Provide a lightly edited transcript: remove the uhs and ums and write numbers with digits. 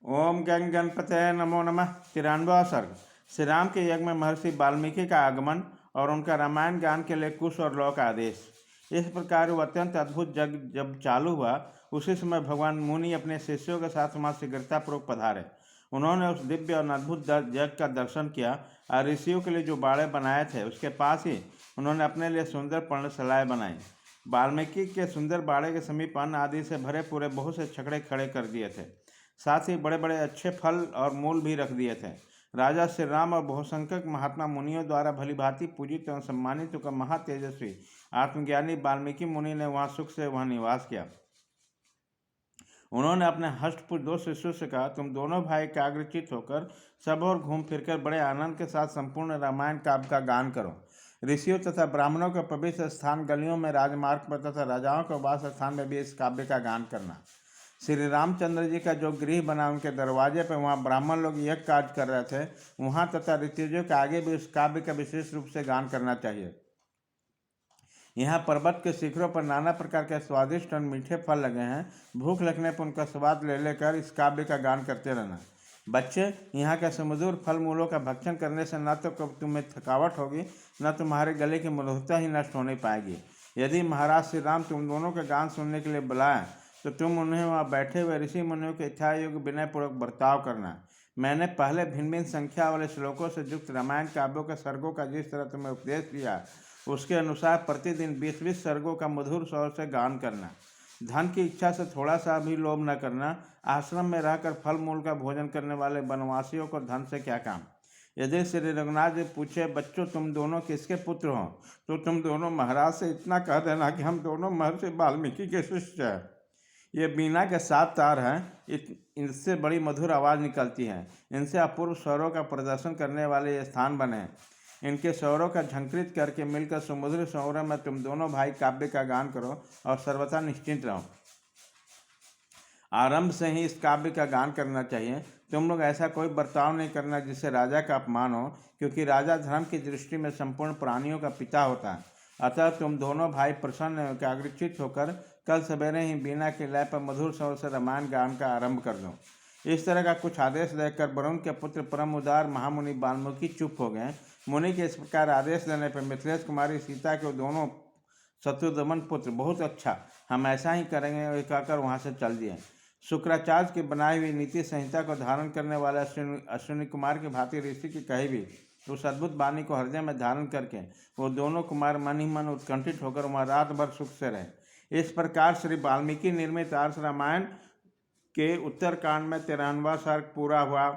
ओम गंग गणपते नमो नमः। 93वां सर्ग। श्री राम के यज्ञ में महर्षि वाल्मीकि का आगमन और उनका रामायण ज्ञान के लिए कुश और लौ का आदेश। इस प्रकार वो अत्यंत अद्भुत यज्ञ जब चालू हुआ, उसी समय भगवान मुनि अपने शिष्यों के साथ वहाँ शीघ्रतापूर्वक पधारे। उन्होंने उस दिव्य और अद्भुत यज्ञ का दर्शन किया और ऋषियों के लिए जो बाड़े बनाए थे उसके पास ही उन्होंने अपने लिए सुंदर पर्णशालाएँ बनाई। वाल्मीकि के सुंदर बाड़े के समीप अन्न आदि से भरे पूरे बहुत से छकड़े खड़े कर दिए थे। साथ ही बड़े बड़े अच्छे फल और मूल भी रख दिए थे। राजा श्री राम और बहुसंख्यक महात्मा मुनियों द्वारा भली भांति पूजित एवं सम्मानित होकर महातेजस्वी आत्मज्ञानी वाल्मीकि मुनि ने वहाँ सुख से वहाँ निवास किया। उन्होंने अपने हष्टपुर 2 शिष्यों से कहा, तुम दोनों भाई एकाग्रचित होकर सब और घूम फिरकर बड़े आनंद के साथ संपूर्ण रामायण काव्य का गान करो। ऋषियों तथा ब्राह्मणों के पवित्र स्थान, गलियों में, राजमार्ग पर तथा राजाओं के वास स्थान में भी इस काव्य का गान करना। श्री रामचंद्र जी का जो गृह बना, उनके दरवाजे पर वहाँ ब्राह्मण लोग यह कार्य कर रहे थे, वहाँ तथा ऋतुजों के आगे भी उस काव्य का विशेष रूप से गान करना चाहिए। यहाँ पर्वत के शिखरों पर नाना प्रकार के स्वादिष्ट और मीठे फल लगे हैं। भूख लगने पर उनका स्वाद ले लेकर इस काव्य का गान करते रहना। बच्चे, यहाँ के सुमधुर फल मूलों का भक्षण करने से न तो तुम्हें थकावट होगी, न तुम्हारे गले की मधुरता ही नष्ट होने पाएगी। यदि महाराज श्री राम तुम दोनों का गान सुनने के लिए बुलाएं तो तुम उन्हें वहाँ बैठे हुए ऋषि मुनियों के इच्छा योग्य विनयपूर्वक बर्ताव करना। मैंने पहले भिन्न भिन्न संख्या वाले श्लोकों से युक्त रामायण काव्यों के सर्गों का जिस तरह तुम्हें उपदेश दिया, उसके अनुसार प्रतिदिन 20-20 सर्गों का मधुर स्वर से गान करना। धन की इच्छा से थोड़ा सा भी लोभ न करना। आश्रम में रहकर फल मूल का भोजन करने वाले वनवासियों को धन से क्या काम। यदि श्री रघुनाथ जी पूछे, बच्चों तुम दोनों किसके पुत्र हो, तो तुम दोनों महाराज से इतना कह देना कि हम दोनों महर्षि वाल्मीकि के शिष्य हैं। ये बीना के 7 तार हैं, इनसे बड़ी मधुर आवाज़ निकलती है। इनसे अपूर्व स्वरों का प्रदर्शन करने वाले ये स्थान बने हैं। इनके स्वरों का झंकृत करके मिलकर सुमधुर स्वरों में तुम दोनों भाई काव्य का गान करो और सर्वथा निश्चिंत रहो। आरंभ से ही इस काव्य का गान करना चाहिए। तुम लोग ऐसा कोई बर्ताव नहीं करना जिससे राजा का अपमान हो, क्योंकि राजा धर्म की दृष्टि में संपूर्ण प्राणियों का पिता होता है। अतः तुम दोनों भाई प्रसन्न एवं एकाग्रचित होकर कल सवेरे ही बीना के लय पर मधुर स्वर से रामायण गान का आरंभ कर दो। इस तरह का कुछ आदेश देकर वरुण के पुत्र परम उदार महामुनि वाल्मीकि चुप हो गए। मुनि के इस प्रकार आदेश देने पर मिथिलेश कुमारी सीता के दोनों शत्रुदमन पुत्र, बहुत अच्छा, हम ऐसा ही करेंगे, वे कहकर वहाँ से चल दिए। शुक्राचार्य की बनाई हुई नीति संहिता को धारण करने वाले अश्विनी कुमार की भांति ऋषि की कही भी उस अद्भुत वाणी को हृदय में धारण करके वो दोनों कुमार मन ही मन उत्कंठित होकर वहाँ रात भर सुख से रहे। इस प्रकार श्री वाल्मीकि निर्मित आर्ष रामायण के उत्तरकांड में 93वां सर्ग पूरा हुआ।